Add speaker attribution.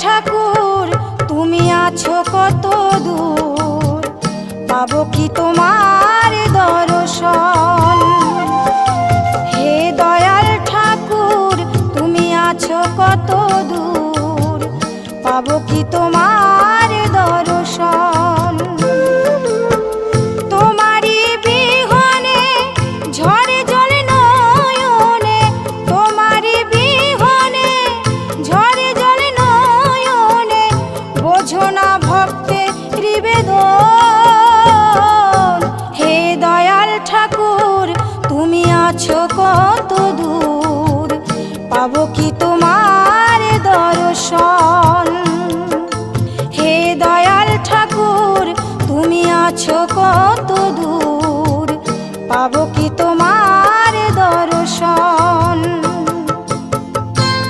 Speaker 1: ঠাকুর তুমি আছো কত দূর, পাবো কি তোমার দর্শন। হে দয়াল ঠাকুর তুমি আছো কত দূর, পাবো কি তোমার দর্শন। তোমারি বিহনে ঝরে জলে নয়নে, তোমারি বিহনে ঝরে জলে নয়নে, বোঝো না ভক্তের নিবেদন। হে দয়াল ঠাকুর তুমি আছো কত দূর, পাবো কি তোমার দর্শন। হে দয়াল ঠাকুর তুমি আছো কত দূর।